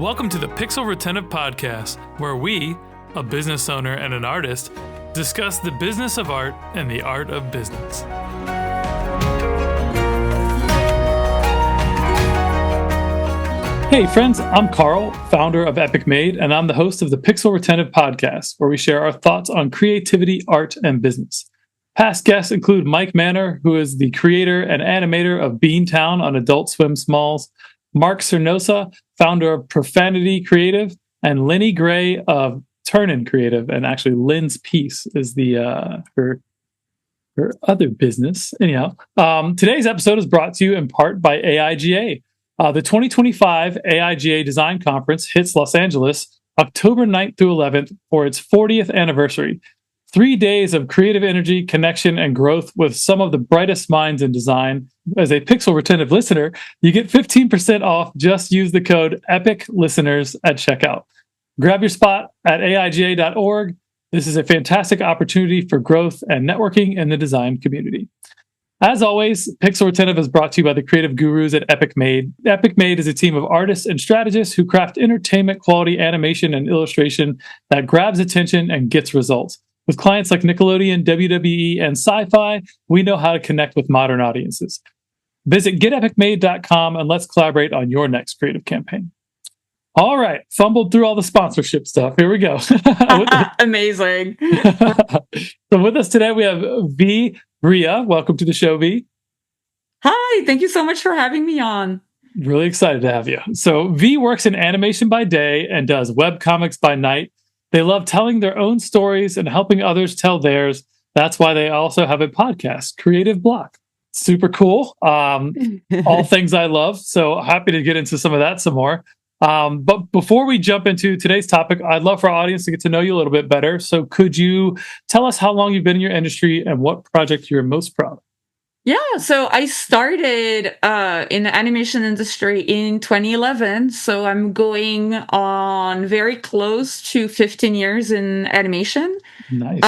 Welcome to the Pixel Retentive Podcast, where we, a business owner and an artist, discuss the business of art and the art of business. Hey friends, I'm Carl, founder of Epic Made, and I'm the host of the Pixel Retentive Podcast, where we share our thoughts on creativity, art, and business. Past guests include Mike Manor, who is the creator and animator of Beantown on Adult Swim Smalls, Mark Cernosa, founder of Profanity Creative, and Lenny Gray of Turnin Creative. And actually, Lynn's Piece is her other business. Anyhow, today's episode is brought to you in part by AIGA. The 2025 AIGA Design Conference hits Los Angeles October 9th through 11th for its 40th anniversary. 3 days of creative energy, connection, and growth with some of the brightest minds in design. As a Pixel Retentive listener, you get 15% off. Just use the code EPICLISTENERS at checkout. Grab your spot at AIGA.org. This is a fantastic opportunity for growth and networking in the design community. As always, Pixel Retentive is brought to you by the creative gurus at Epic Made. Epic Made is a team of artists and strategists who craft entertainment-quality animation and illustration that grabs attention and gets results. With clients like Nickelodeon, WWE, and SYFY, we know how to connect with modern audiences. Visit getepicmade.com and let's collaborate on your next creative campaign. All right, fumbled through all the sponsorship stuff. Here we go. Amazing. So with us today, we have Briat. Welcome to the show, V. Hi, thank you so much for having me on. Really excited to have you. So V works in animation by day and does webcomics by night. They love telling their own stories and helping others tell theirs. That's why they also have a podcast, Creative Block. Super cool. All things I love. So happy to get into some of that some more. But before we jump into today's topic, I'd love for our audience to get to know you a little bit better. So could you tell us how long you've been in your industry and what project you're most proud of? Yeah, so I started in the animation industry in 2011. So I'm going on very close to 15 years in animation. Nice.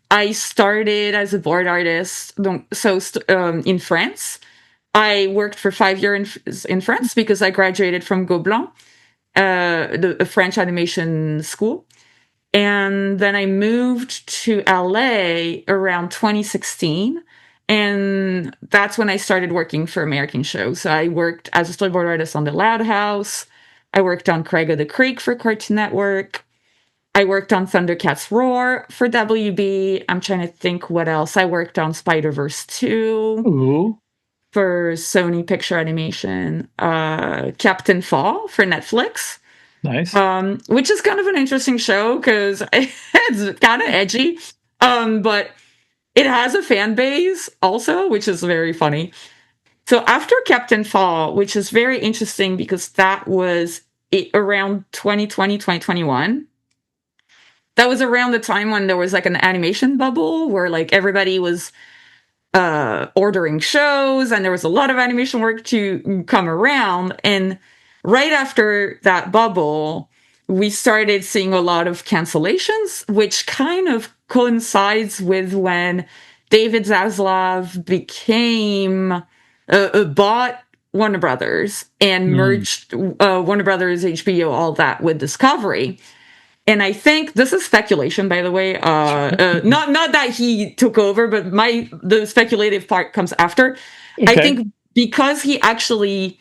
I started as a board artist in France. I worked for 5 years in France because I graduated from Gobelin, the French animation school. And then I moved to LA around 2016. And that's when I started working for American shows. So I worked as a storyboard artist on The Loud House. I worked on Craig of the Creek for Cartoon Network. I worked on Thundercats Roar for WB. I'm trying to think what else. I worked on Spider-Verse 2. Ooh. For Sony Picture Animation. Captain Fall for Netflix. Nice. Which is kind of an interesting show because it's kind of edgy. But it has a fan base also, which is very funny. So after Captain Fall, which is very interesting because that was around 2020, 2021. That was around the time when there was like an animation bubble where like everybody was ordering shows and there was a lot of animation work to come around. And right after that bubble, we started seeing a lot of cancellations, which kind of coincides with when David Zaslav bought Warner Brothers and merged Warner Brothers, HBO, all that with Discovery. And I think this is speculation, by the way. Not that he took over, but the speculative part comes after. Okay. I think because he actually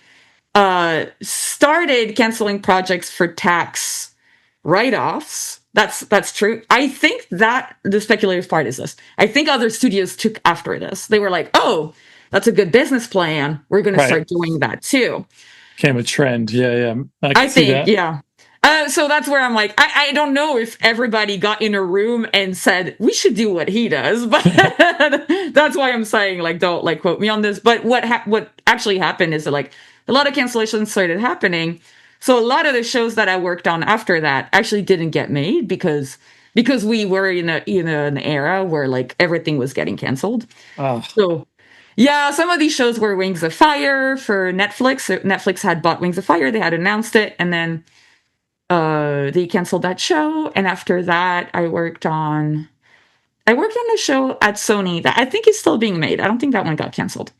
started canceling projects for tax write-offs. That's true. I think that the speculative part is this. I think other studios took after this. They were like, "Oh, that's a good business plan. We're going to start doing that too." Became a trend. Yeah. I think, yeah. So that's where I'm like, I don't know if everybody got in a room and said, we should do what he does, but that's why I'm saying, like, don't, like, quote me on this. But what actually happened is that, like, a lot of cancellations started happening. So a lot of the shows that I worked on after that actually didn't get made because we were in an era where, like, everything was getting canceled. Oh. So, yeah, some of these shows were Wings of Fire for Netflix. So Netflix had bought Wings of Fire. They had announced it, and then they canceled that show. And after that, I worked on a show at Sony that I think is still being made. I don't think that one got canceled.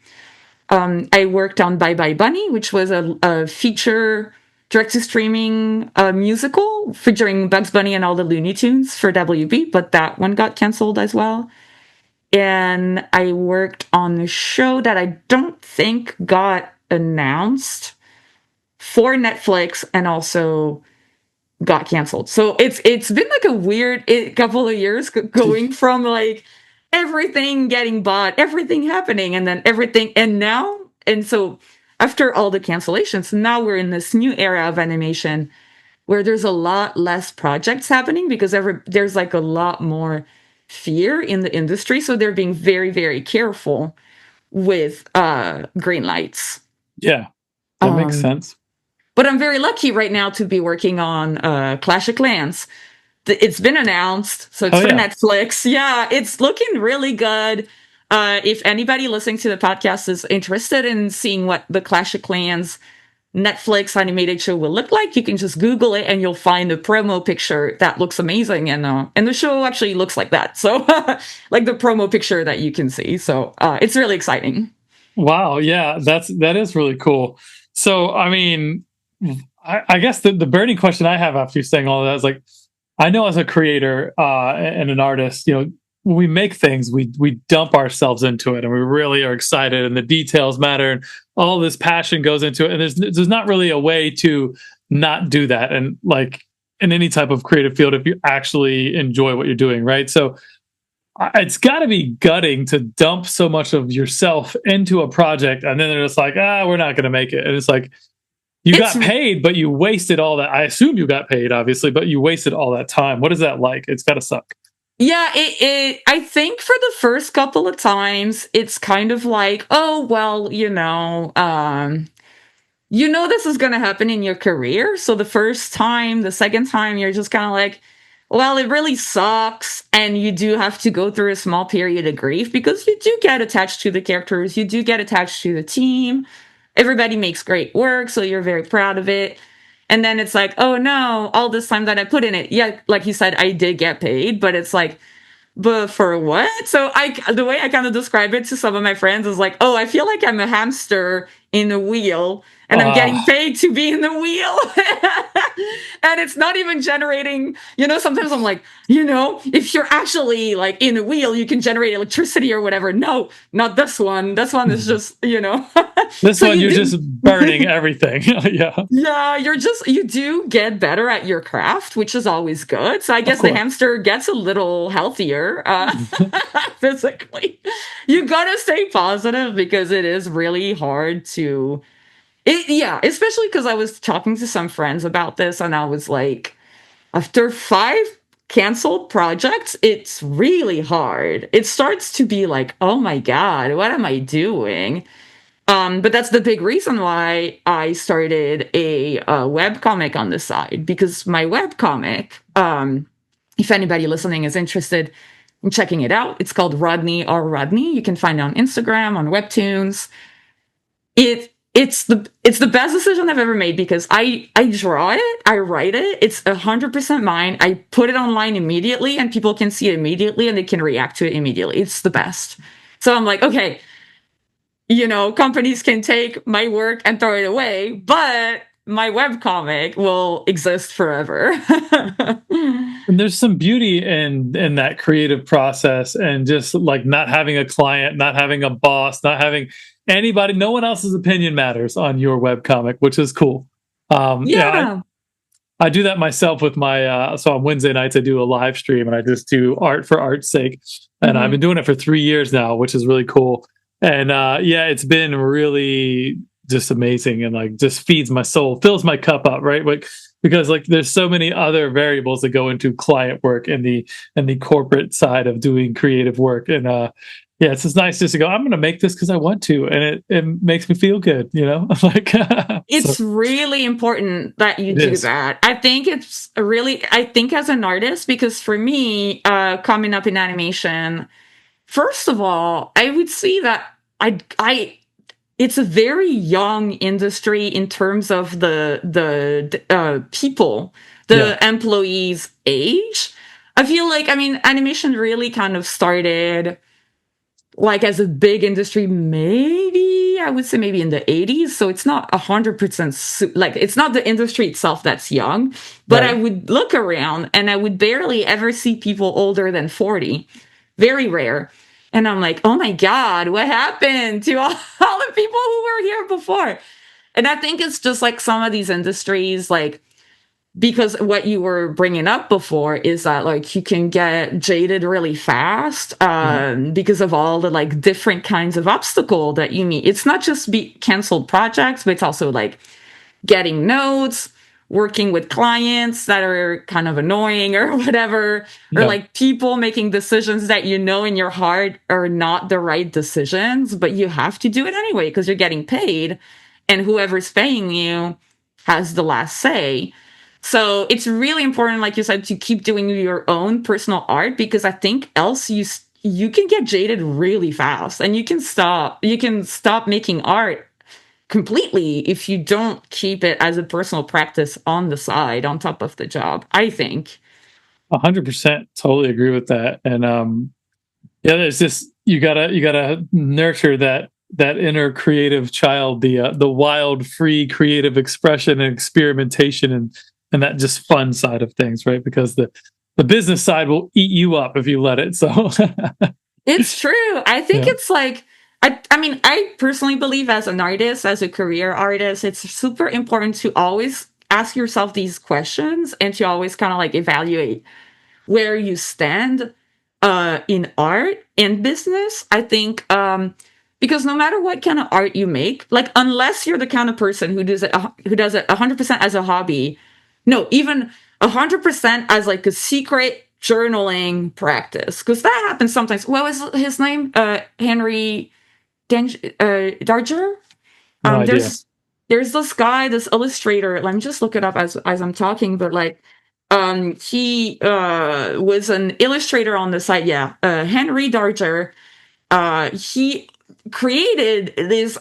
I worked on Bye Bye Bunny, which was a feature direct to streaming musical featuring Bugs Bunny and all the Looney Tunes for WB, but that one got canceled as well. And I worked on a show that I don't think got announced for Netflix and also got canceled. So it's been like a weird couple of years going from like everything getting bought, everything happening, and then everything, and now, and so after all the cancellations, now we're in this new era of animation where there's a lot less projects happening because there's like a lot more fear in the industry, so they're being very, very careful with green lights. Yeah, that makes Um, sense. but I'm very lucky right now to be working on Clash of Clans. It's been announced, so it's Oh for yeah. Netflix. Yeah, it's looking really good. If anybody listening to the podcast is interested in seeing what the Clash of Clans Netflix animated show will look like, you can just Google it and you'll find a promo picture that looks amazing, and the show actually looks like that. So, like the promo picture that you can see. So, it's really exciting. Wow, yeah, that is really cool. So, I mean, I guess the burning question I have after you saying all of that is like, I know as a creator and an artist, when we make things, we dump ourselves into it, and we really are excited, and the details matter, and all this passion goes into it, and there's not really a way to not do that, and like in any type of creative field, if you actually enjoy what you're doing, right? So it's got to be gutting to dump so much of yourself into a project, and then they're just like, we're not going to make it, and it's like you It's got paid, but you wasted all that. I assume you got paid, obviously, but you wasted all that time. What is that like? It's got to suck. Yeah, I think for the first couple of times, it's kind of like, oh, well, this is going to happen in your career. So the first time, the second time, you're just kind of like, well, it really sucks. And you do have to go through a small period of grief because you do get attached to the characters, you do get attached to the team. Everybody makes great work, so you're very proud of it. And then it's like, oh no, all this time that I put in it. Yeah, like you said, I did get paid, but it's like, but for what? So the way I kind of describe it to some of my friends is like, oh, I feel like I'm a hamster in a wheel and I'm getting Ah, paid to be in the wheel. And it's not even generating, sometimes I'm like, if you're actually like in a wheel, you can generate electricity or whatever. No, not this one. This one is just, this so one you you're just do. burning everything. Yeah, Yeah, you do get better at your craft, which is always good. So I of guess the course. hamster gets a little healthier physically. You gotta stay positive because it is really hard yeah, especially because I was talking to some friends about this and I was like, after 5 canceled projects, it's really hard. It starts to be like, oh my God, what am I doing? But that's the big reason why I started a web comic on the side because my web comic, if anybody listening is interested in checking it out, it's called Rodney or Rodney. You can find it on Instagram, on Webtoons. It's the best decision I've ever made because I draw it, I write it, it's 100% mine. I put it online immediately, and people can see it immediately, and they can react to it immediately. It's the best. So I'm like, okay, companies can take my work and throw it away, but my webcomic will exist forever. And there's some beauty in that creative process, and just like not having a client, not having a boss, not having anybody, no one else's opinion matters on your webcomic, which is cool. Yeah, Yeah. I do that myself with my so on Wednesday nights I do a live stream and I just do art for art's sake. And I've been Hmm. doing it for 3 years now, which is really cool. And yeah, it's been really just amazing, and like just feeds my soul, fills my cup up, right? Like because like there's so many other variables that go into client work and the corporate side of doing creative work. And yeah, it's just nice just to go, I'm gonna make this because I want to, and it makes me feel good, like so It's really important that you it do is. that. I think as an artist, because for me, coming up in animation, first of all, I would see that it's a very young industry in terms of the people, Yeah. the employees' age. I feel like, I mean, animation really kind of started like as a big industry maybe maybe I would say maybe in the 80s. So it's not 100% like it's not the industry itself that's young, but I Right. would look around and I would barely ever see people older than 40. Very rare. And I'm like, oh my God, what happened to all the people who were here before? And I think it's just like some of these industries, like, because what you were bringing up before is that like you can get jaded really fast Mhm. because of all the like different kinds of obstacle that you meet. It's not just be canceled projects, but it's also like getting notes, working with clients that are kind of annoying or whatever, or Yeah. like people making decisions that you know in your heart are not the right decisions, but you have to do it anyway because you're getting paid and whoever's paying you has the last say. So it's really important, like you said, to keep doing your own personal art because I think else you can get jaded really fast and you can stop making art completely if you don't keep it as a personal practice on the side on top of the job, I think. 100% totally agree with that. And yeah, it's just you gotta nurture that inner creative child, the wild, free, creative expression and experimentation, and that just fun side of things, right? Because the business side will eat you up if you let it. So It's true. I think yeah. it's like I mean, I personally believe as an artist, as a career artist, it's super important to always ask yourself these questions and to always kind of like evaluate where you stand in art and business. I think because no matter what kind of art you make, like unless you're the kind of person who does it 100% as a hobby, no, even 100% as like a secret journaling practice, because that happens sometimes. What was his name? Henry Darger. No idea. There's this guy, this illustrator. Let me just look it up as I'm talking. But like, he was an illustrator on the site. Yeah, Henry Darger. He created this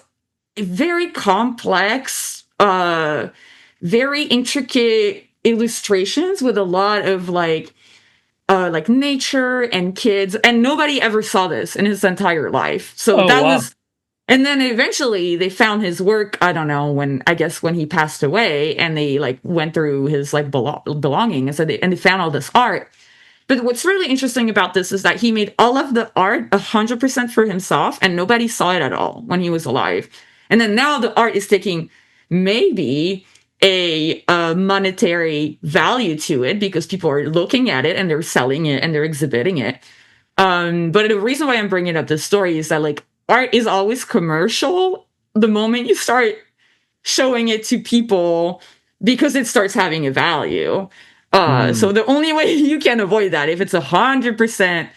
very complex, very intricate illustrations with a lot of like nature and kids, and nobody ever saw this in his entire life. So Oh that wow. was, and then eventually they found his work. I don't know when. I guess when he passed away, and they like went through his like belongings, and they found all this art. But what's really interesting about this is that he made all of the art 100% for himself, and nobody saw it at all when he was alive. And then now the art is taking maybe a monetary value to it because people are looking at it and they're selling it and they're exhibiting it. But the reason why I'm bringing up this story is that like art is always commercial the moment you start showing it to people because it starts having a value. So Mm. the only way you can avoid that if it's 100%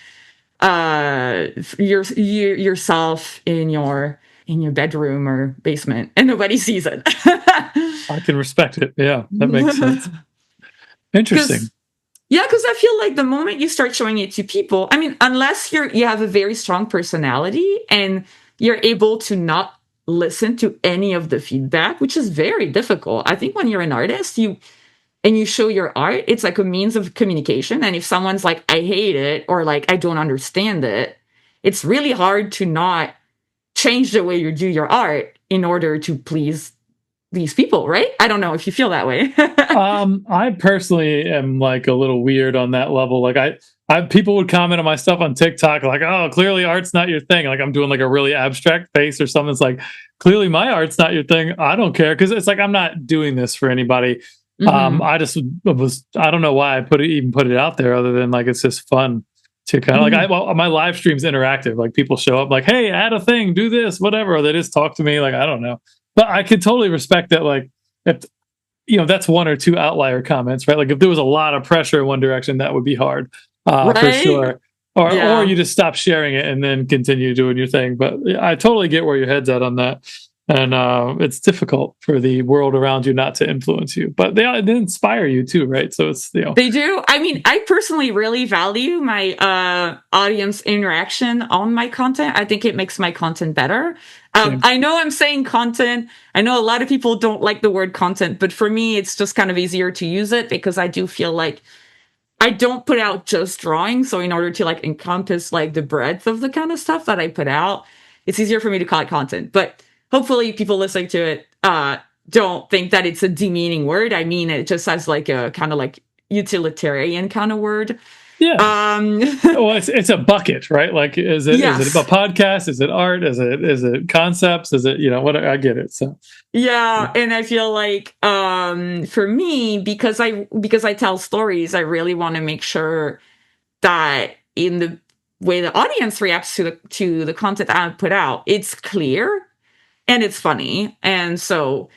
yourself in your bedroom or basement and nobody sees it. I can respect it. Yeah, that makes sense. Interesting. Because yeah, because I feel like the moment you start showing it to people, I mean, unless you have a very strong personality and you're able to not listen to any of the feedback, which is very difficult. I think when you're an artist, you show your art, it's like a means of communication. And if someone's like, I hate it or like I don't understand it, it's really hard to not change the way you do your art in order to please these people, right? I don't know if you feel that way. I personally am like a little weird on that level. Like I people would comment on my stuff on TikTok, like, "Oh, clearly art's not your thing." Like I'm doing like a really abstract face or something. It's like, clearly my art's not your thing. I don't care because it's like I'm not doing this for anybody. Hmm. I just was. I don't know why I even put it out there, other than like it's just fun to kind of like Hmm. well, my live stream's interactive. Like people show up, like, "Hey, add a thing, do this, whatever." Or they just talk to me. Like I don't know, but I could totally respect that. Like if that's one or two outlier comments, right? Like if there was a lot of pressure in one direction, that would be hard, for Right? sure. Or Yeah. you just stop sharing it and then continue doing your thing. But yeah, I totally get where your head's at on that, and it's difficult for the world around you not to influence you, but they inspire you too, right? So it's They do. I mean, I personally really value my audience interaction on my content. I think it makes my content better. same. I know I'm saying content. I know a lot of people don't like the word content, but for me, it's just kind of easier to use it because I do feel like I don't put out just drawings. So in order to like encompass like the breadth of the kind of stuff that I put out, it's easier for me to call it content. But hopefully people listening to it don't think that it's a demeaning word. I mean it just as like a kind of like utilitarian kind of word. Yeah. Um Well, it's a bucket, right? Like, is it a yes. podcast? Is it art? Is it concepts? Is it, what? I get it. So Yeah, and I feel like for me, because I tell stories, I really want to make sure that in the way the audience reacts to the content I put out, it's clear and it's funny. And so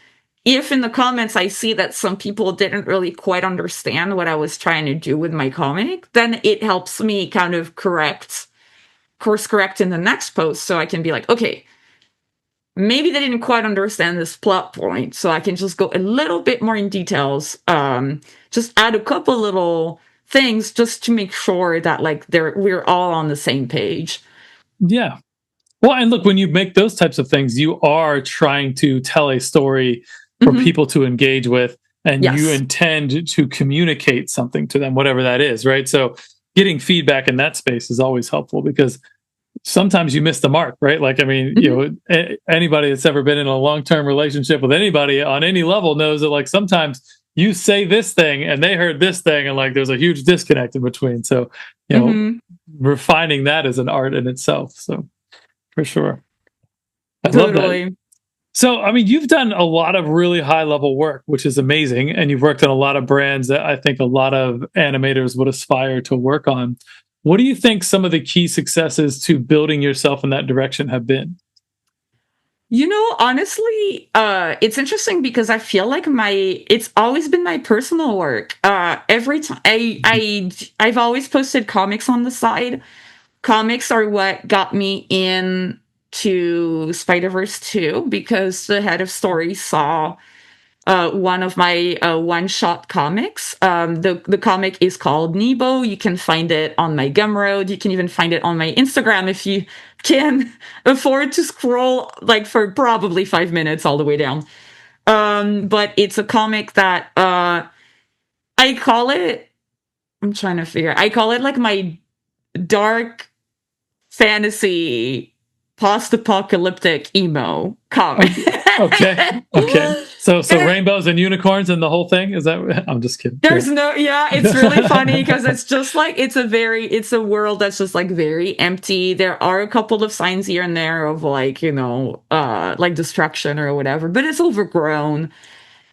if in the comments I see that some people didn't really quite understand what I was trying to do with my comic, then it helps me kind of course correct in the next post so I can be like, okay, maybe they didn't quite understand this plot point, so I can just go a little bit more in details. Just add a couple little things just to make sure that like we're all on the same page. yeah. Well, and look, when you make those types of things, you are trying to tell a story for Hmm. people to engage with, and you Yes. intend to communicate something to them, whatever that is, right? So getting feedback in that space is always helpful because sometimes you miss the mark, right? Like, I mean, Hmm. anybody that's ever been in a long-term relationship with anybody on any level knows that like sometimes you say this thing and they heard this thing and like there's a huge disconnect in between. So, you know, Hmm. refining that is an art in itself. So for sure. I love that. Totally. So, I mean, you've done a lot of really high level work, which is amazing. And you've worked on a lot of brands that I think a lot of animators would aspire to work on. What do you think some of the key successes to building yourself in that direction have been? Honestly, it's interesting because I feel like it's always been my personal work. Every time I've always posted comics on the side. Comics are what got me in to Spider-Verse 2 because the head of story saw one of my one-shot comics. The comic is called Nebo. You can find it on my Gumroad. You can even find it on my Instagram if you can afford to scroll like for probably 5 minutes all the way down. But it's a comic that I call it. I'm trying to figure. I call it like my dark fantasy post-apocalyptic emo comic. Okay. Okay. Okay. So rainbows and unicorns and the whole thing, is that? I'm just kidding. There's no, yeah, it's really funny because it's just like it's a world that's just like very empty. There are a couple of signs here and there of like, like destruction or whatever, but it's overgrown.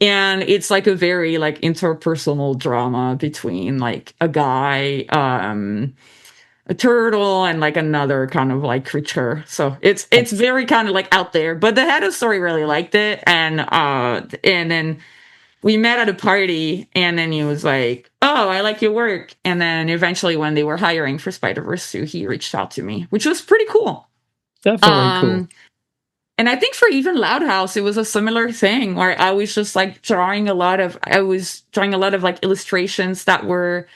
And it's like a very like interpersonal drama between like a guy, a turtle and like another kind of like creature. So it's very kind of like out there. But the head of story really liked it, and then we met at a party, and then he was like, "Oh, I like your work." And then eventually, when they were hiring for Spider-Verse 2, he reached out to me, which was pretty cool. Definitely cool. Um, and I think for even Loud House, it was a similar thing where I was just like I was drawing a lot of like illustrations that were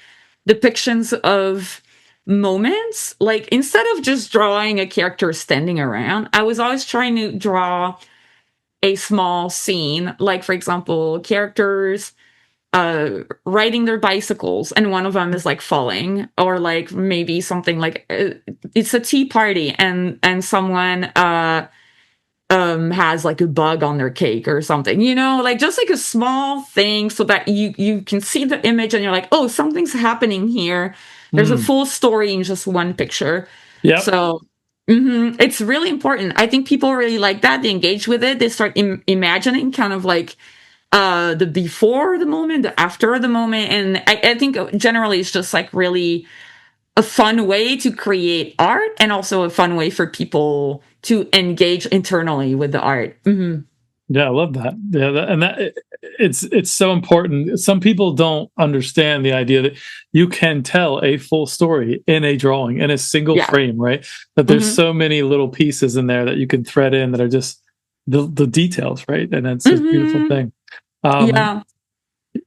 depictions of moments. Like instead of just drawing a character standing around, I was always trying to draw a small scene. Like for example, characters riding their bicycles and one of them is like falling, or like maybe something like it's a tea party and someone has like a bug on their cake or something, like just like a small thing so that you can see the image and you're like, oh, something's happening here. There's a Mm. full story in just one picture. Yep. So it's really important. I think people really like that. They engage with it. They start imagining kind of like the before the moment, the after the moment. And I think generally it's just like really a fun way to create art and also a fun way for people to engage internally with the art. Yeah, I love that. Yeah, and that it's so important. Some people don't understand the idea that you can tell a full story in a drawing in a single Yeah. frame, right? That there's Hmm. so many little pieces in there that you can thread in that are just the details, right? And that's a beautiful Hmm. thing. Um, Yeah.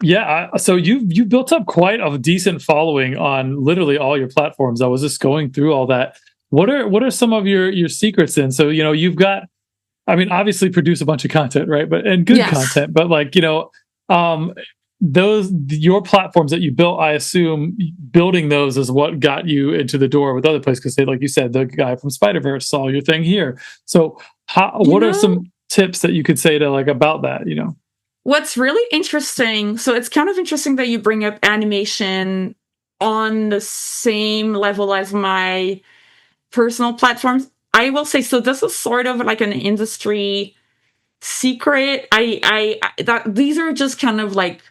yeah, so you built up quite a decent following on literally all your platforms. I was just going through all that. What are some of your secrets then? So you've got, I mean, obviously produce a bunch of content, right? But and good Yes. content, but like, um, those your platforms that you built, I assume building those is what got you into the door with other places because they, like you said, the guy from Spider Verse saw your thing here. So, You what are know, some tips that you could say to like about that, you know? What's really interesting, so it's kind of interesting that you bring up animation on the same level as my personal platforms. I will say, so this is sort of like an industry secret. I that these are just kind of like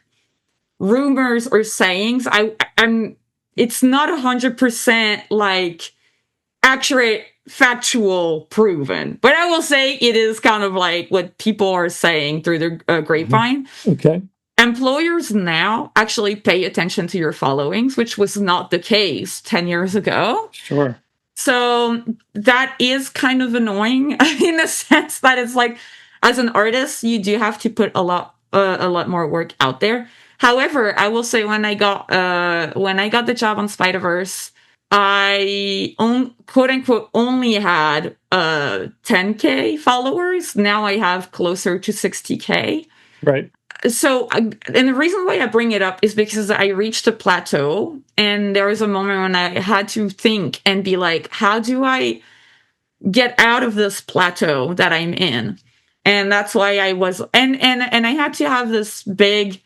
rumors or sayings. I'm it's not 100% like accurate, factual, proven. But I will say it is kind of like what people are saying through their grapevine. Okay. Employers now actually pay attention to your followings, which was not the case 10 years ago. Sure. So that is kind of annoying in the sense that it's like, as an artist, you do have to put a lot more work out there. However, I will say when I got the job on Spider-Verse, quote unquote only had 10K followers. Now I have closer to 60K. Right. So, and the reason why I bring it up is because I reached a plateau, and there was a moment when I had to think and be like, how do I get out of this plateau that I'm in? And that's why I was, and I had to have this big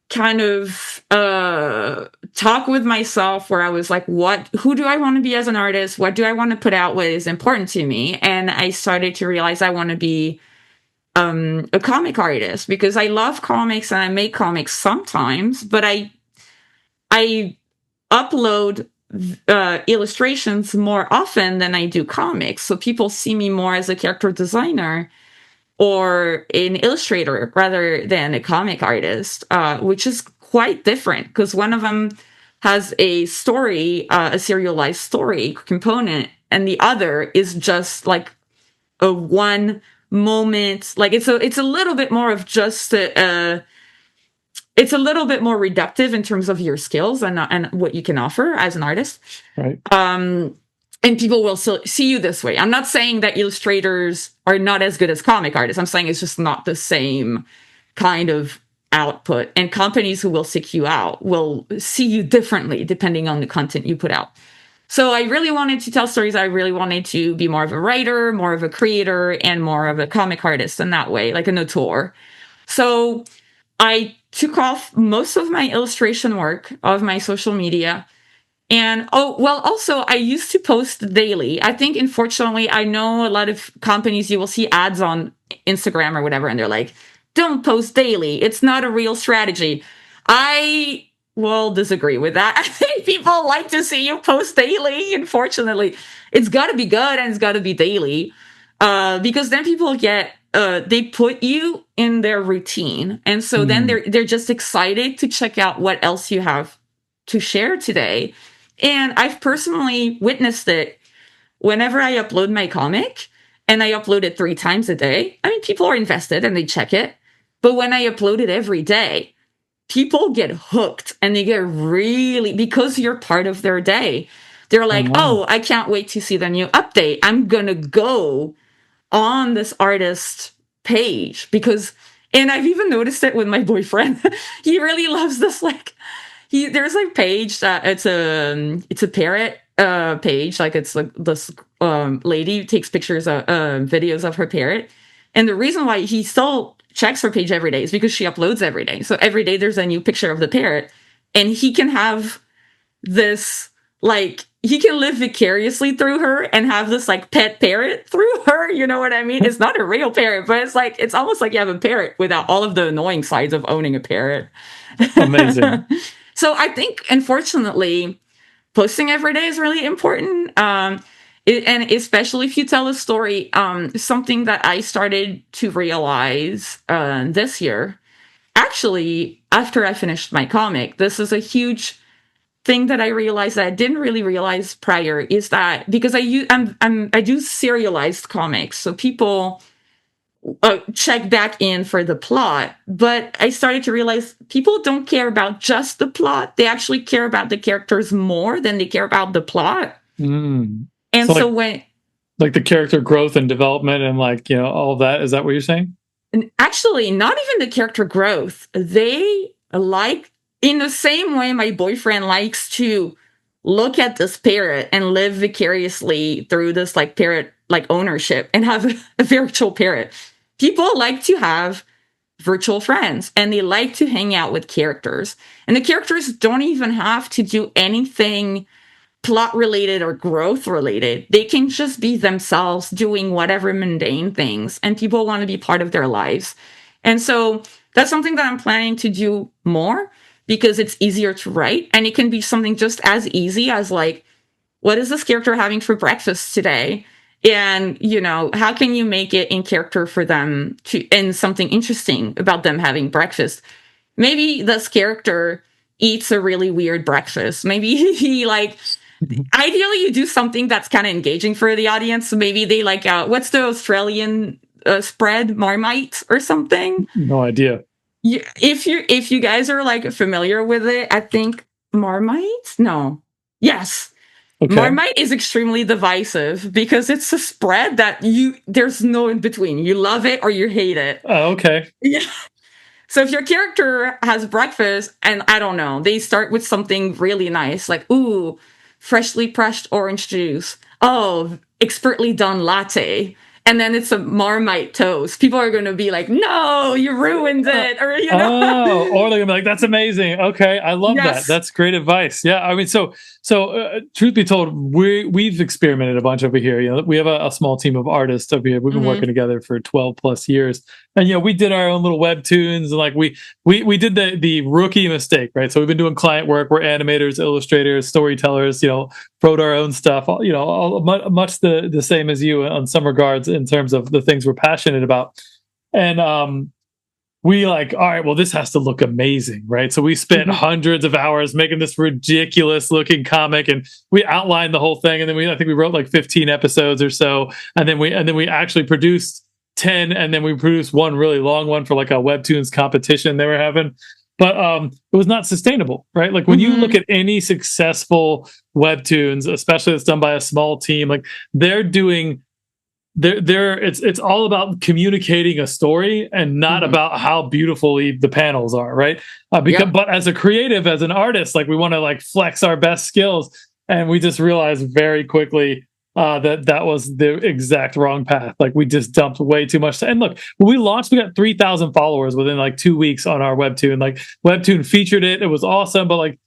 kind of talk with myself where I was like, who do I want to be as an artist? What do I want to put out? What is important to me? And I started to realize I want to be a comic artist, because I love comics and I make comics sometimes, but I upload illustrations more often than I do comics. So people see me more as a character designer or an illustrator rather than a comic artist, which is quite different because one of them has a story, a serialized story component, and the other is just like a one moment. Like it's a little bit more of just it's a little bit more reductive in terms of your skills and what you can offer as an artist. Right. And people will still see you this way. I'm not saying that illustrators are not as good as comic artists. I'm saying it's just not the same kind of output. And companies who will seek you out will see you differently depending on the content you put out. So I really wanted to tell stories. I really wanted to be more of a writer, more of a creator, and more of a comic artist in that way, like an auteur. So I took off most of my illustration work of my social media. And also I used to post daily. I think, unfortunately, I know a lot of companies, you will see ads on Instagram or whatever, and they're like, don't post daily. It's not a real strategy. I will disagree with that. I think people like to see you post daily. Unfortunately, it's got to be good and it's got to be daily, because then people they put you in their routine, and so then they're just excited to check out what else you have to share today. And I've personally witnessed it whenever I upload my comic, and I upload it 3 times a day. I mean, people are invested and they check it. But when I upload it every day, people get hooked and they get really, because you're part of their day. They're like, oh, I can't wait to see the new update. I'm going to go on this artist page because, and I've even noticed it with my boyfriend. He really loves this, like, there's a page that it's a parrot page, like it's like this lady who takes pictures of videos of her parrot, and the reason why he still checks her page every day is because she uploads every day. So every day there's a new picture of the parrot, and he can have this, like, he can live vicariously through her and have this like pet parrot through her. You know what I mean? It's not a real parrot, but it's like, it's almost like you have a parrot without all of the annoying sides of owning a parrot. Amazing. So I think, unfortunately, posting every day is really important. And especially if you tell a story, something that I started to realize this year, actually, after I finished my comic, this is a huge thing that I realized that I didn't really realize prior, is that because I do serialized comics, so people check back in for the plot, but I started to realize people don't care about just the plot. They actually care about the characters more than they care about the plot. And so when, like the character growth and development and, like, you know, all of that, is that what you're saying? And actually, not even the character growth. They like, in the same way my boyfriend likes to look at this parrot and live vicariously through this like parrot like ownership and have a virtual parrot. people like to have virtual friends and they like to hang out with characters. And the characters don't even have to do anything plot related or growth related. They can just be themselves doing whatever mundane things, and people want to be part of their lives. And so that's something that I'm planning to do more because it's easier to write. And it can be something just as easy as like, what is this character having for breakfast today? And, you know, how can you make it in character for them to, and something interesting about them having breakfast? Maybe this character eats a really weird breakfast. Maybe he like, ideally you do something that's kind of engaging for the audience. So maybe they like, what's the Australian spread? Marmite or something? No idea. If you guys are like familiar with it, I think Marmite? No. Yes. Okay. Marmite is extremely divisive because it's a spread that there's no in between. You love it or you hate it. Oh, okay. Yeah. So if your character has breakfast and I don't know, they start with something really nice, like, ooh, freshly pressed orange juice. Oh, expertly done latte. And then it's a Marmite toast. People are going to be like, no, you ruined it. Or, you know. Oh, or they're gonna be like, that's amazing. Okay, I love that. Yes. That's great advice. Yeah, I mean, so truth be told, we've experimented a bunch over here. You know, we have a small team of artists over here. We've been working together for 12 plus years, and you know, we did our own little webtoons, and like we did the rookie mistake, right? So we've been doing client work. We're animators, illustrators, storytellers. You know, wrote our own stuff. You know, much the same as you on some regards in terms of the things we're passionate about, and we like, all right, well, this has to look amazing, right? So we spent hundreds of hours making this ridiculous looking comic, and we outlined the whole thing, and then I think we wrote like 15 episodes or so, and then we actually produced 10, and then we produced one really long one for like a webtoons competition they were having. But it was not sustainable, right? Like when you look at any successful webtoons, especially that's done by a small team, like they're doing it's all about communicating a story and not about how beautifully the panels are, right? But as a creative, as an artist, like we want to like flex our best skills, and we just realized very quickly that was the exact wrong path. Like we just dumped way too much. And look, when we launched, we got 3,000 followers within like 2 weeks on our webtoon. Like webtoon featured it; it was awesome, but like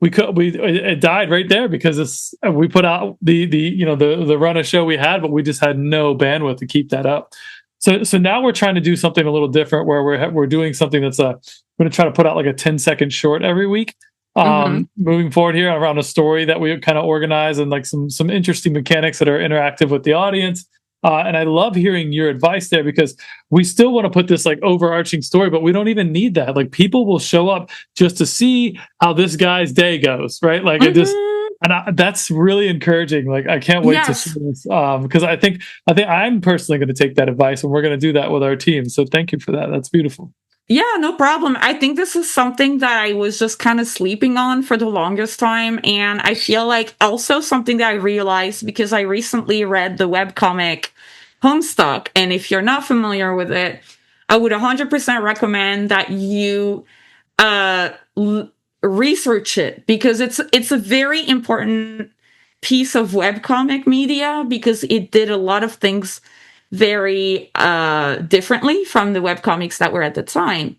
it died right there because we put out the run of show we had, but we just had no bandwidth to keep that up. So now we're trying to do something a little different where we're doing something that's we're going to try to put out like a 10-second short every week. Moving forward here around a story that we kind of organize and like some interesting mechanics that are interactive with the audience. And I love hearing your advice there because we still want to put this like overarching story, but we don't even need that. Like people will show up just to see how this guy's day goes, right? Like that's really encouraging. Like I can't wait to see this because I think I'm personally going to take that advice, and we're going to do that with our team. So thank you for that. That's beautiful. Yeah, no problem. I think this is something that I was just kind of sleeping on for the longest time. And I feel like also something that I realized because I recently read the webcomic Homestuck. And if you're not familiar with it, I would 100% recommend that you research it because it's a very important piece of webcomic media because it did a lot of things very differently from the webcomics that were at the time.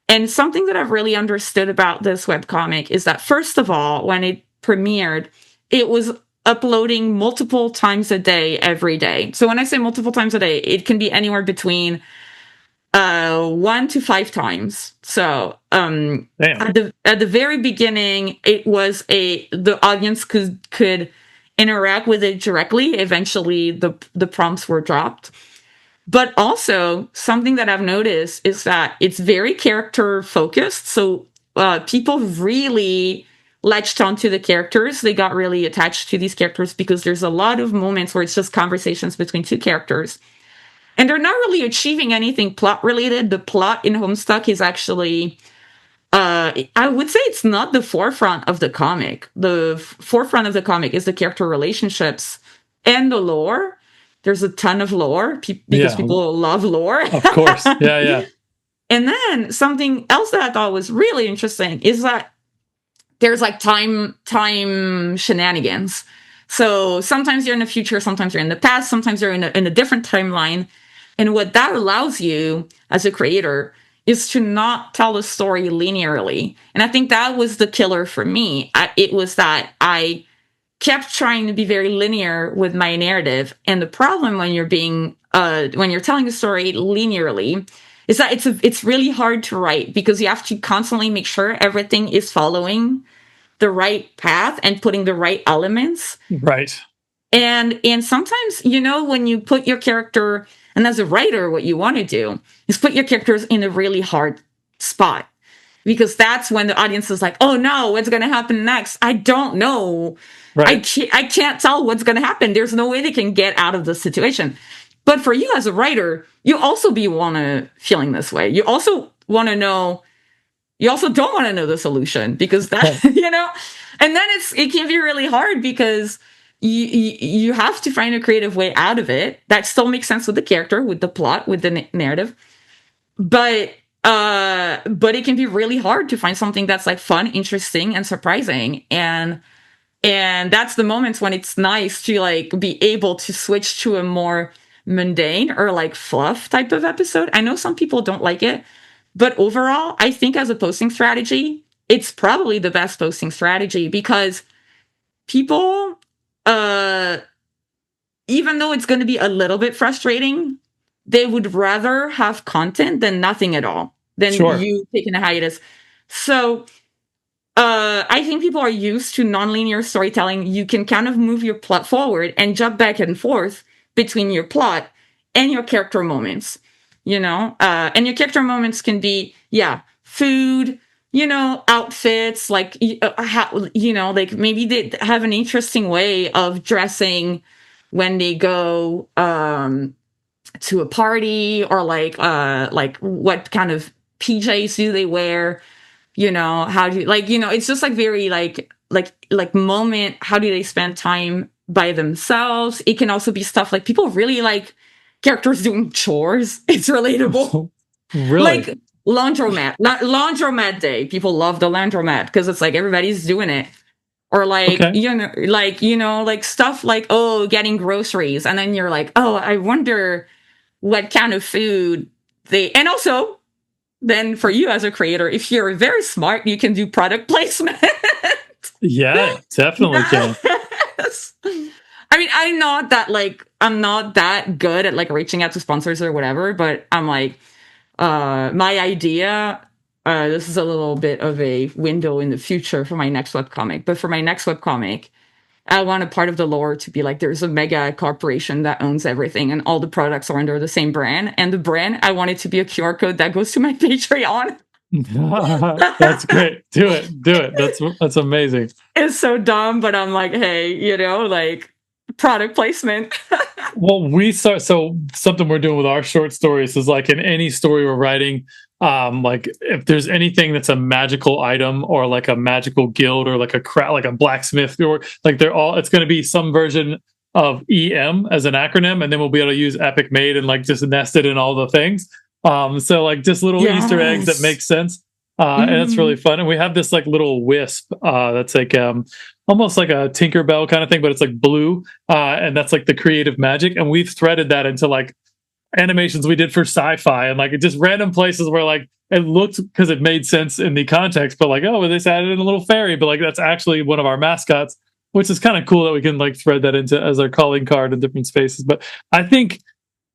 And something that I've really understood about this webcomic is that, first of all, when it premiered, it was uploading multiple times a day, every day. So when I say multiple times a day, it can be anywhere between 1 to 5 times. So at the very beginning, it was the audience could interact with it directly. Eventually, the prompts were dropped. But also, something that I've noticed is that it's very character focused. So people really latched onto the characters. They got really attached to these characters because there's a lot of moments where it's just conversations between two characters. And they're not really achieving anything plot related. The plot in Homestuck is actually, I would say it's not the forefront of the comic. The forefront of the comic is the character relationships and the lore. There's a ton of lore because people love lore. Of course. Yeah. And then something else that I thought was really interesting is that there's like time shenanigans. So sometimes you're in the future, sometimes you're in the past, sometimes you're in a different timeline. And what that allows you as a creator is to not tell a story linearly. And I think that was the killer for me. It was that I kept trying to be very linear with my narrative. And the problem when you're telling a story linearly is that it's really hard to write because you have to constantly make sure everything is following the right path and putting the right elements. Right. And sometimes, when you put your character, and as a writer, what you want to do is put your characters in a really hard spot because that's when the audience is like, oh no, what's going to happen next? I don't know. Right. I can't tell what's going to happen. There's no way they can get out of the situation. But for you as a writer, you also want to feeling this way. You also want to know. You also don't want to know the solution because that, and then it can be really hard because you have to find a creative way out of it that still makes sense with the character, with the plot, with the narrative. But it can be really hard to find something that's like fun, interesting, and surprising. And that's the moments when it's nice to like be able to switch to a more mundane or like fluff type of episode. I know some people don't like it, but overall, I think as a posting strategy, it's probably the best posting strategy because people, uh, even though it's going to be a little bit frustrating, they would rather have content than nothing at all, than Sure. you taking a hiatus. So I think people are used to nonlinear storytelling. You can kind of move your plot forward and jump back and forth between your plot and your character moments, and your character moments can be, food, outfits, like, like maybe they have an interesting way of dressing when they go, to a party or like what kind of PJs do they wear? How do you like, it's just like very like moment, how do they spend time by themselves? It can also be stuff like people really like characters doing chores. It's relatable. Really? Like laundromat day. People love the laundromat because it's like everybody's doing it. Or like, Okay. like stuff like, oh, getting groceries. And then you're like, oh, I wonder what kind of food and also then for you as a creator, if you're very smart, you can do product placement. Yeah, definitely can. Yes. I mean, I'm not that good at like reaching out to sponsors or whatever, but I'm like, my idea, this is a little bit of a window in the future for my next webcomic, but for my next webcomic, I want a part of the lore to be like there's a mega corporation that owns everything and all the products are under the same brand. And the brand, I want it to be a QR code that goes to my Patreon. That's great. Do it. Do it. That's amazing. It's so dumb, but I'm like, hey, like product placement. Well, so something we're doing with our short stories is like in any story we're writing, like if there's anything that's a magical item or like a magical guild or like like a blacksmith or like it's going to be some version of EM as an acronym, and then we'll be able to use Epic Made and like just nest it in all the things. So like just little Easter eggs that make sense. And it's really fun. And we have this like little wisp that's like almost like a Tinkerbell kind of thing, but it's like blue. And that's like the creative magic. And we've threaded that into like animations we did for SYFY and like just random places where like it looked because it made sense in the context, but like, oh, well, they just added in a little fairy, but like that's actually one of our mascots, which is kind of cool that we can like thread that into as our calling card in different spaces. But I think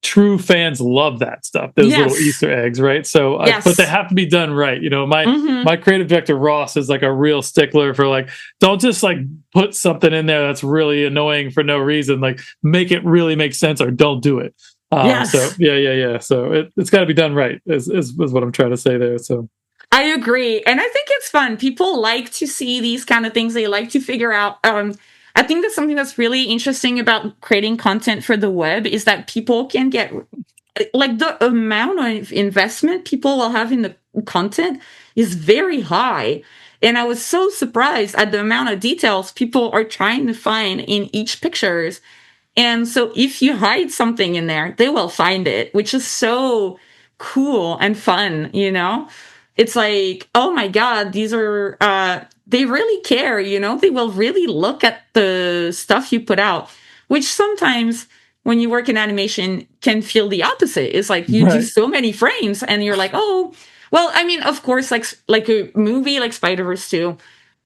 true fans love that stuff, those little Easter eggs, right? So but they have to be done right. My creative director Ross is like a real stickler for like, don't just like put something in there that's really annoying for no reason, like make it really make sense or don't do it. So so it's got to be done right is what I'm trying to say there. So I agree. And I think it's fun. People like to see these kind of things. They like to figure out. I think that's something that's really interesting about creating content for the web is that people can get like the amount of investment people will have in the content is very high. And I was so surprised at the amount of details people are trying to find in each pictures. And so if you hide something in there, they will find it, which is so cool and fun, It's like, oh my God, these are, they really care, they will really look at the stuff you put out, which sometimes when you work in animation can feel the opposite. It's like you do Right. so many frames and you're like, oh, well, I mean, of course, like a movie like Spider-Verse 2,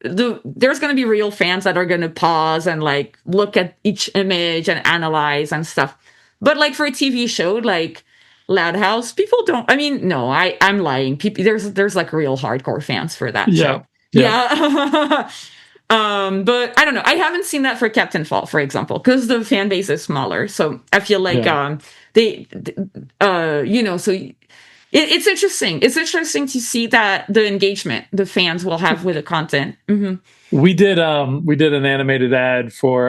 there's going to be real fans that are going to pause and like look at each image and analyze and stuff. But like for a TV show like Loud House, people don't. I mean, no, I'm lying. People, there's like real hardcore fans for that Yeah. show. Yeah. Yeah. But I don't know. I haven't seen that for Captain Fall, for example, because the fan base is smaller. So I feel like Yeah. they, so it's interesting. It's interesting to see that the engagement the fans will have with the content. Mm-hmm. We did an animated ad for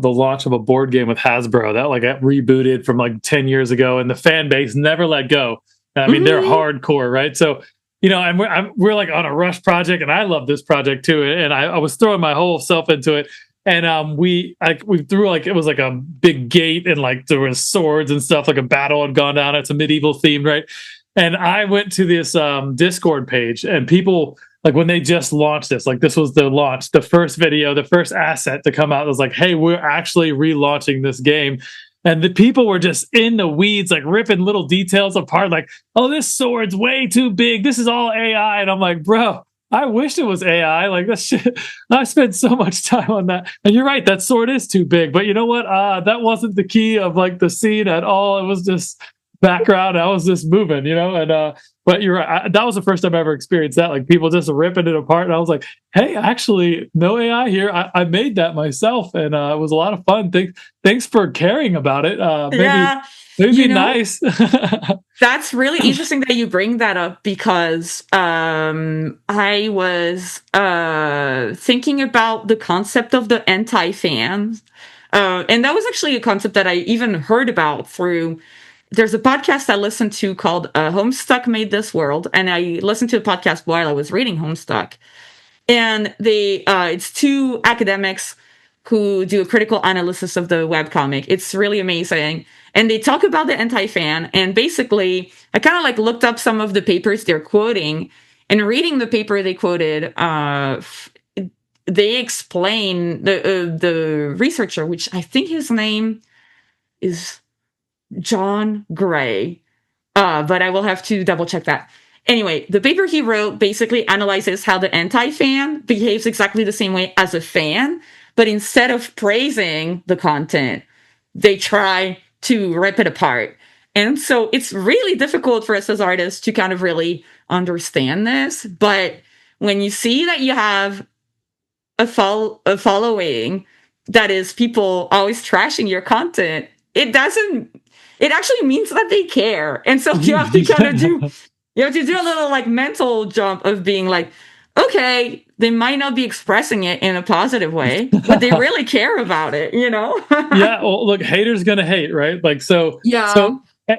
the launch of a board game with Hasbro that like got rebooted from like 10 years ago, and the fan base never let go. I mean, they're Mm-hmm. hardcore, right? So, and we're like on a rush project, and I love this project too, and I was throwing my whole self into it. And we threw like, it was like a big gate, and like there was swords and stuff, like a battle had gone down. It's a medieval themed, right? And I went to this Discord page, and people, like when they just launched this, like this was the launch, the first video, the first asset to come out was like, hey, we're actually relaunching this game. And the people were just in the weeds, like ripping little details apart, like, oh, this sword's way too big. This is all AI. And I'm like, bro, I wish it was AI. Like that shit. I spent so much time on that. And you're right, that sword is too big. But you know what? That wasn't the key of like the scene at all. It was just background. I was just moving, and but you're right. That was the first time I ever experienced that. Like people just ripping it apart, and I was like, "Hey, actually, no AI here. I made that myself, and it was a lot of fun. Thanks for caring about it. Maybe Yeah, maybe you be know, nice." that's really interesting that you bring that up because I was thinking about the concept of the anti-fans. And that was actually a concept that I even heard about through. There's a podcast I listened to called Homestuck Made This World, and I listened to the podcast while I was reading Homestuck. And it's two academics who do a critical analysis of the webcomic. It's really amazing. And they talk about the anti-fan. And basically, I kind of like looked up some of the papers they're quoting. And reading the paper they quoted, they explain the researcher, which I think his name is John Gray, but I will have to double check that. Anyway, the paper he wrote basically analyzes how the anti-fan behaves exactly the same way as a fan, but instead of praising the content, they try to rip it apart. And so it's really difficult for us as artists to kind of really understand this. But when you see that you have a following that is people always trashing your content, it doesn't. It actually means that they care, and so you have to kind of do. Yeah. You have to do a little like mental jump of being like, okay, they might not be expressing it in a positive way, but they really care about it, you know? Yeah, well, look, haters gonna hate, right? Like Yeah.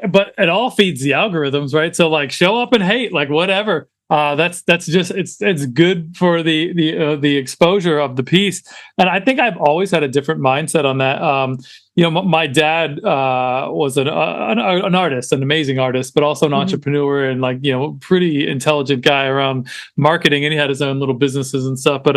but it all feeds the algorithms, right? So like show up and hate, like whatever. That's just it's good for the exposure of the piece. And I think I've always had a different mindset on that. My dad was an artist, an amazing artist, but also an Mhm. entrepreneur, and like pretty intelligent guy around marketing, and he had his own little businesses and stuff. But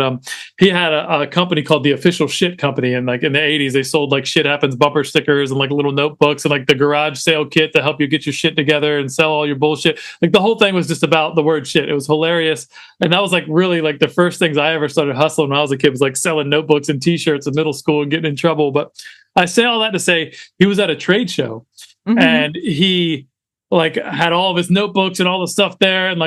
he had a company called the Official Shit Company, and like in the '80s, they sold like Shit Happens bumper stickers and like little notebooks and like the garage sale kit to help you get your shit together and sell all your bullshit. Like the whole thing was just about the word shit. It was hilarious, and that was like really like the first things I ever started hustling when I was a kid was like selling notebooks and T-shirts in middle school and getting in trouble. But I say all that to say he was at a trade show, Mhm. and he like had all of his notebooks and all the stuff there, and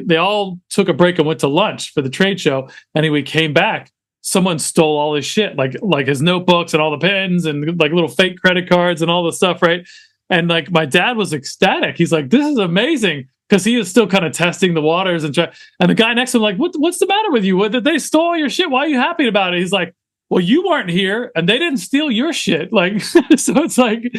they all took a break and went to lunch for the trade show, and he came back. Someone stole all his shit, like his notebooks and all the pens and like little fake credit cards and all the stuff, right? And like my dad was ecstatic. He's like, "This is amazing." Because he is still kind of testing the waters and and the guy next to him like, what's the matter with you? What, did they stole your shit? Why are you happy about it? He's like, well, you weren't here and they didn't steal your shit. Like, so it's like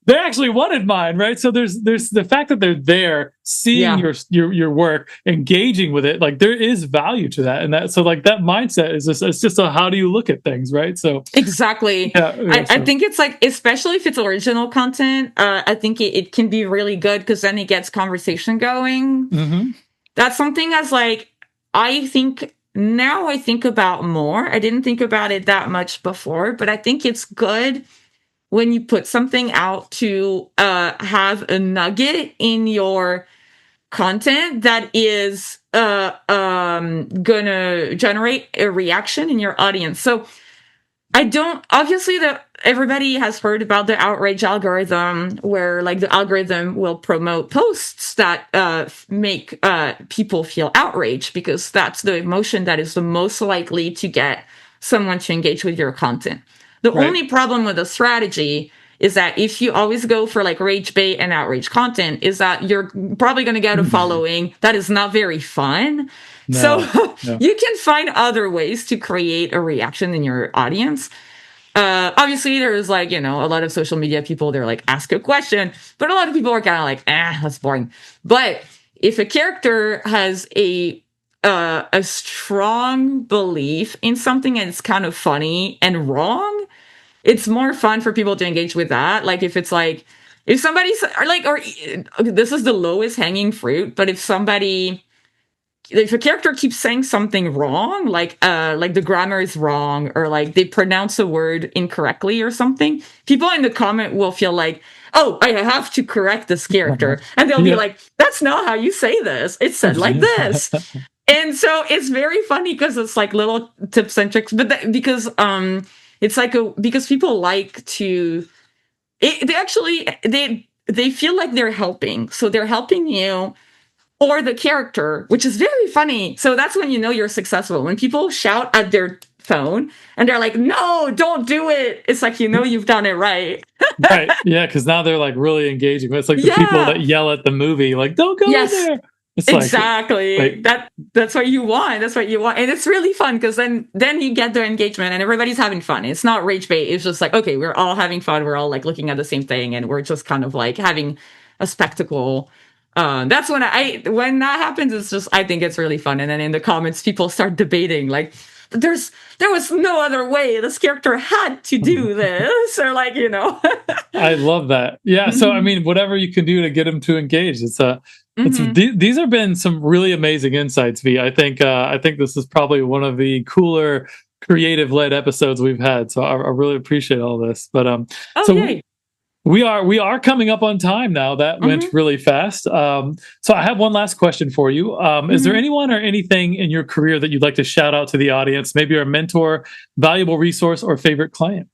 they actually wanted mine, right? So there's the fact that they're there, seeing Yeah. your work, engaging with it. Like there is value to that, and that so like that mindset is just it's just a how do you look at things, right? So Exactly. yeah, I so think it's like, especially if it's original content, I think it can be really good because then it gets conversation going. mhm. That's something as like, I think now I think about more. I didn't think about it that much before, but I think it's good when you put something out to have a nugget in your content that is gonna generate a reaction in your audience. So I don't, obviously, that everybody has heard about the outrage algorithm, where like the algorithm will promote posts that make people feel outraged, because that's the emotion that is the most likely to get someone to engage with your content. The Right. only problem with the strategy is that if you always go for like rage bait and outrage content, is that you're probably going to get a following that is not very fun. So No. you can find other ways to create a reaction in your audience. Obviously, there's like, a lot of social media people, they're like, ask a question, but a lot of people are kind of like, that's boring. But if a character has a strong belief in something and it's kind of funny and wrong, it's more fun for people to engage with that. Like if it's like, if somebody's or this is the lowest hanging fruit, but if a character keeps saying something wrong, like the grammar is wrong, or like they pronounce a word incorrectly or something, people in the comment will feel like, oh, I have to correct this character. And they'll be like, that's not how you say this. It's said like this. And so it's very funny because it's like little tips and tricks, but because it's like because people like to, they feel like they're helping, so they're helping you or the character, which is very funny. So that's when you know you're successful. When people shout at their phone and they're like, no, don't do it. It's like, you've done it right. Right. Yeah, because now they're like really engaging. It's like the people that Yeah. yell at the movie, like, don't go in Yes. there. It's Exactly. That's what you want. That's what you want. And it's really fun because then you get the engagement and everybody's having fun. It's not rage bait. It's just like, okay, we're all having fun. We're all like looking at the same thing and we're just kind of like having a spectacle. That's when that happens, it's just, I think it's really fun. And then in the comments, people start debating like, there was no other way. This character had to do this, or like, I love that. Yeah. So I mean, whatever you can do to get them to engage, these have been some really amazing insights, V. I think this is probably one of the cooler creative led episodes we've had. So I really appreciate all this. But yay. we are coming up on time now. That went really fast. So I have one last question for you. Is there anyone or anything in your career that you'd like to shout out to the audience? Maybe your mentor, valuable resource, or favorite client?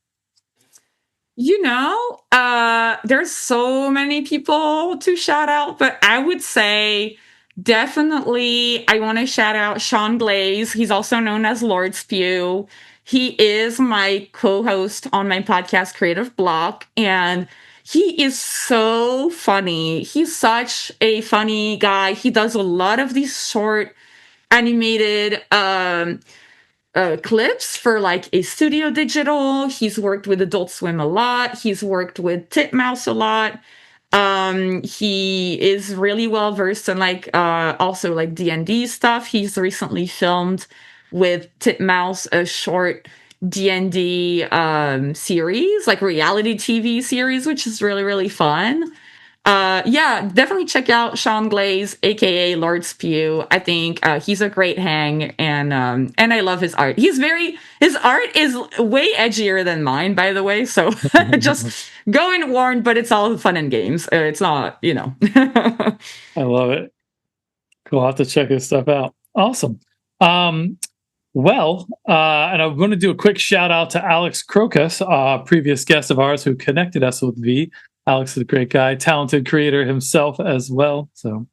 There's so many people to shout out, but I would say definitely I want to shout out Sean Glaze. He's also known as Lord Spew. He is my co-host on my podcast Creative Block, and he is so funny. He's such a funny guy. He does a lot of these short animated clips for like a Studio Digital. He's worked with Adult Swim a lot. He's worked with Titmouse a lot. He is really well versed in like also like D&D stuff. He's recently filmed with Titmouse a short D&D series, like reality TV series, which is really, really fun. Yeah, definitely check out Sean Glaze, aka Lord Spew. I think he's a great hang, and I love his art. His art is way edgier than mine, by the way. So just go in warned, but it's all fun and games. It's not, I love it. Cool. I'll have to check his stuff out. Awesome. Well, and I'm going to do a quick shout out to Alex Crocus, previous guest of ours who connected us with V. Alex is a great guy, talented creator himself as well. So,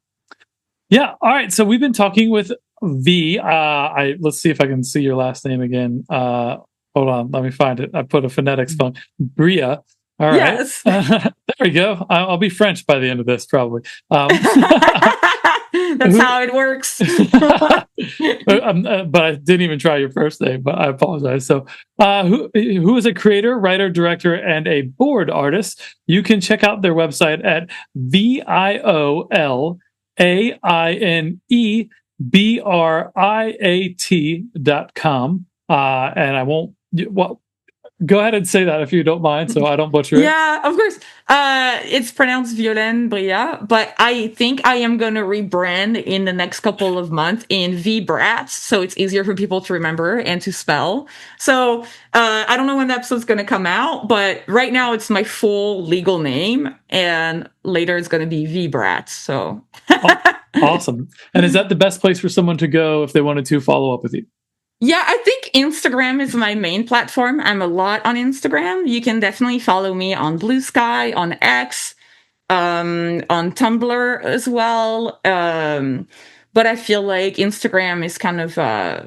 yeah. All right. So we've been talking with V. Let's see if I can see your last name again. Hold on. Let me find it. I put a phonetics phone. Briat. All right. Yes. There we go. I'll be French by the end of this, probably. That's how it works. But I didn't even try your first name, but I apologize. So, who is a creator, writer, director, and a board artist? You can check out their website at violainebriat.com. And I won't. Well, Go ahead and say that if you don't mind, so I don't butcher it. Yeah, of course. It's pronounced Violaine Briat, but I think I am going to rebrand in the next couple of months in Briat, so it's easier for people to remember and to spell. So I don't know when the episode's going to come out, but right now it's my full legal name, and later it's going to be Brat. So awesome. And is that the best place for someone to go if they wanted to follow up with you? Yeah, I think Instagram is my main platform. I'm a lot on Instagram. You can definitely follow me on Blue Sky, on X, on Tumblr as well. But I feel like Instagram is kind of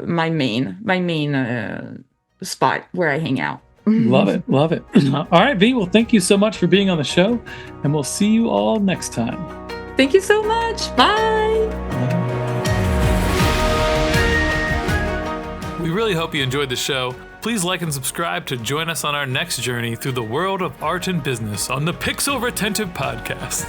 my main spot where I hang out. Love it. Love it. All right, V. Well, thank you so much for being on the show, and we'll see you all next time. Thank you so much. Bye. We really hope you enjoyed the show. Please like and subscribe to join us on our next journey through the world of art and business on the Pixel Retentive Podcast.